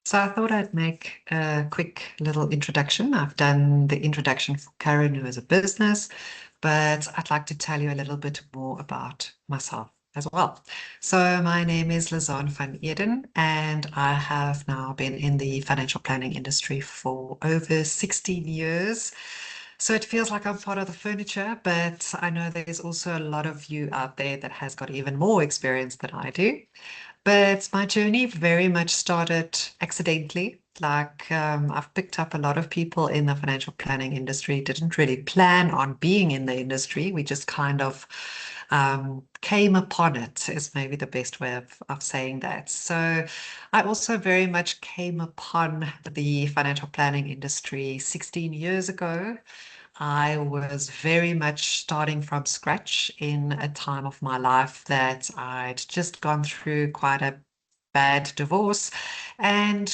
So I thought I'd make a quick little introduction. I've done the introduction for Karenu as a business, but I'd like to tell you a little bit more about myself as well. So my name is Lazan van Eden, and I have now been in the financial planning industry for over 16 years. So it feels like I'm part of the furniture, but I know there's also a lot of you out there that has got even more experience than I do. But my journey very much started accidentally. I've picked up a lot of people in the financial planning industry, didn't really plan on being in the industry. We just kind of came upon it, is maybe the best way of saying that. So I also very much came upon the financial planning industry 16 years ago. I was very much starting from scratch in a time of my life that I'd just gone through quite a bad divorce and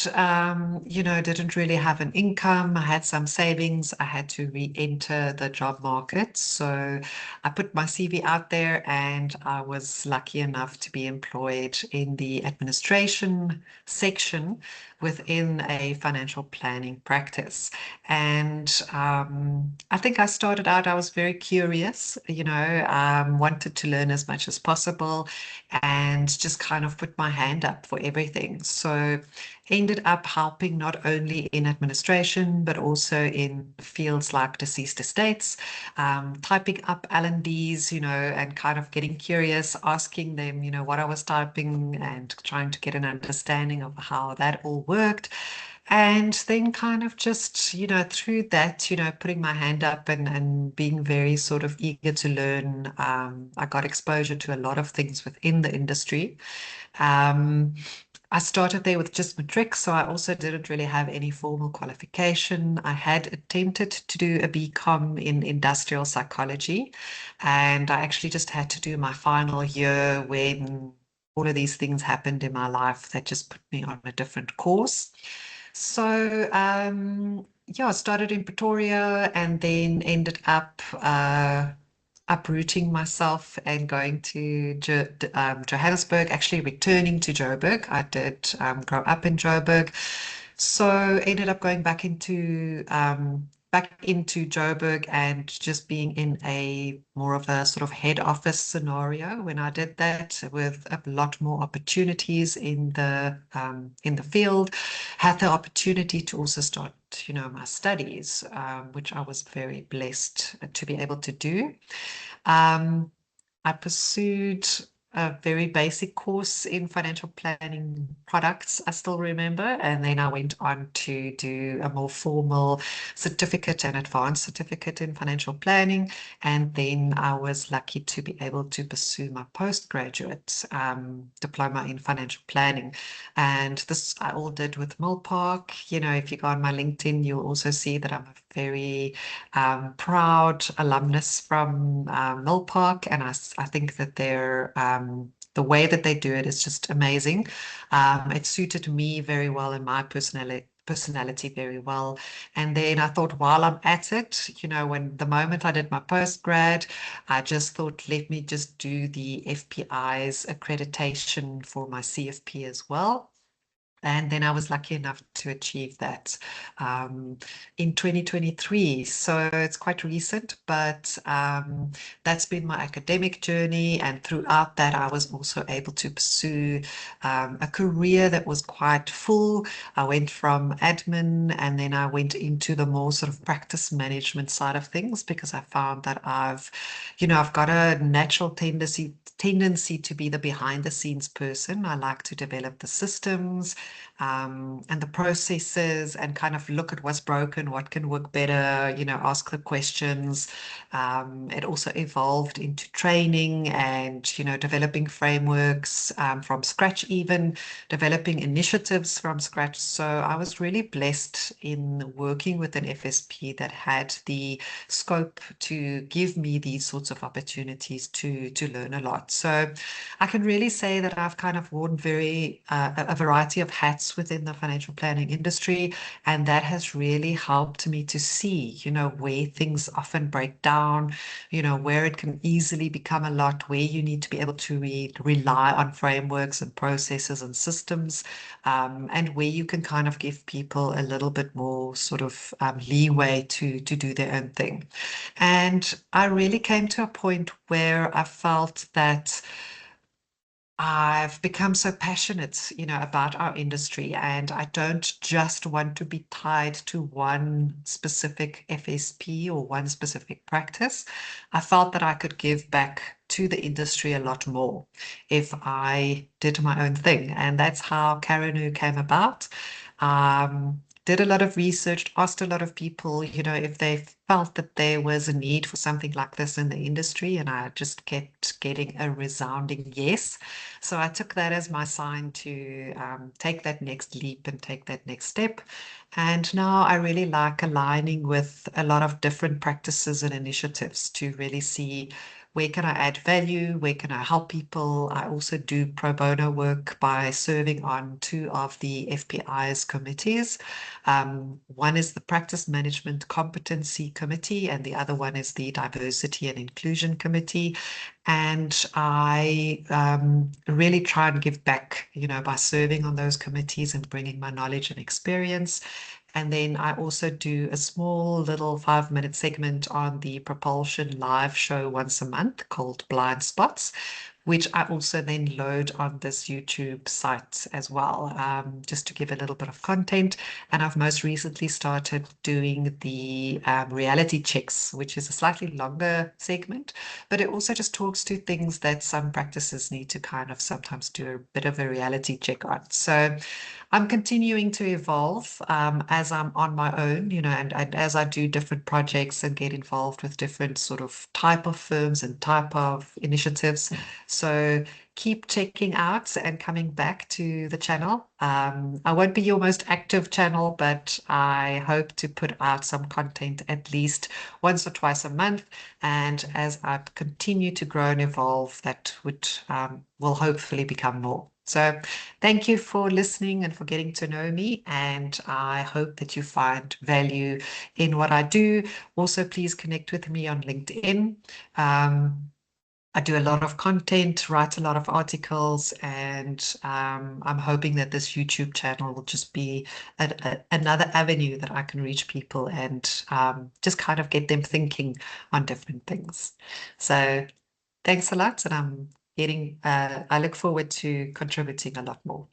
didn't really have an income. I had some savings. I had to re-enter the job market, so I put my CV out there and I was lucky enough to be employed in the administration section within a financial planning practice. And I think I started out, I was very curious, wanted to learn as much as possible and just kind of put my hand up for everything. So ended up helping not only in administration, but also in fields like deceased estates, typing up L&Ds, and kind of getting curious, asking them, what I was typing and trying to get an understanding of how that all worked. And then kind of just, through that, putting my hand up and being very sort of eager to learn, I got exposure to a lot of things within the industry. Um, I started there with just matric, so I also didn't really have any formal qualification. I had attempted to do a BCom in industrial psychology, and I actually just had to do my final year when all of these things happened in my life that just put me on a different course. So, yeah, I started in Pretoria and then ended up uprooting myself and going to Johannesburg, actually returning to Joburg. I did grow up in Joburg. So ended up going back into Joburg and just being in a more of a sort of head office scenario when I did that, with a lot more opportunities in the field. Had the opportunity to also start, my studies, which I was very blessed to be able to do. Um, I pursued a very basic course in financial planning products, I still remember, and then I went on to do a more formal certificate and advanced certificate in financial planning. And then I was lucky to be able to pursue my postgraduate diploma in financial planning. And this I all did with Millpark. If you go on my LinkedIn, you'll also see that I'm a very proud alumnus from Millpark, and I think that the way that they do it is just amazing. It suited me very well and my personality very well. And then I thought, while I'm at it, when the moment I did my postgrad, I just thought, let me just do the FPI's accreditation for my CFP as well. And then I was lucky enough to achieve that in 2023. So it's quite recent, but that's been my academic journey. And throughout that, I was also able to pursue a career that was quite full. I went from admin and then I went into the more sort of practice management side of things, because I found that I've got a natural tendency to be the behind the scenes person. I like to develop the systems and the processes and kind of look at what's broken, what can work better, ask the questions. It also evolved into training and, developing frameworks from scratch, even developing initiatives from scratch. So I was really blessed in working with an FSP that had the scope to give me these sorts of opportunities to learn a lot. So I can really say that I've kind of worn a variety of hats within the financial planning planning industry, and that has really helped me to see, where things often break down, where it can easily become a lot, where you need to be able to rely on frameworks and processes and systems, and where you can kind of give people a little bit more sort of leeway to do their own thing. And I really came to a point where I felt that I've become so passionate, about our industry, and I don't just want to be tied to one specific FSP or one specific practice. I felt that I could give back to the industry a lot more if I did my own thing, and that's how Karenu came about. Did a lot of research, asked a lot of people, if they felt that there was a need for something like this in the industry, and I just kept getting a resounding yes. So I took that as my sign to take that next leap and take that next step. And now I really like aligning with a lot of different practices and initiatives to really see where can I add value, where can I help people. I also do pro bono work by serving on two of the FPI's committees. One is the Practice Management Competency Committee, and the other one is the Diversity and Inclusion Committee. And I really try and give back, by serving on those committees and bringing my knowledge and experience. And then I also do a small little 5-minute segment on the Propulsion live show once a month called Blind Spots, which I also then load on this YouTube site as well, just to give a little bit of content. And I've most recently started doing the reality checks, which is a slightly longer segment, but it also just talks to things that some practices need to kind of sometimes do a bit of a reality check on. So I'm continuing to evolve as I'm on my own, and as I do different projects and get involved with different sort of type of firms and type of initiatives. So keep checking out and coming back to the channel. I won't be your most active channel, but I hope to put out some content at least once or twice a month. And as I continue to grow and evolve, that will hopefully become more. So thank you for listening and for getting to know me. And I hope that you find value in what I do. Also, please connect with me on LinkedIn. I do a lot of content, write a lot of articles, and I'm hoping that this YouTube channel will just be another avenue that I can reach people and just kind of get them thinking on different things. So thanks a lot, and I look forward to contributing a lot more.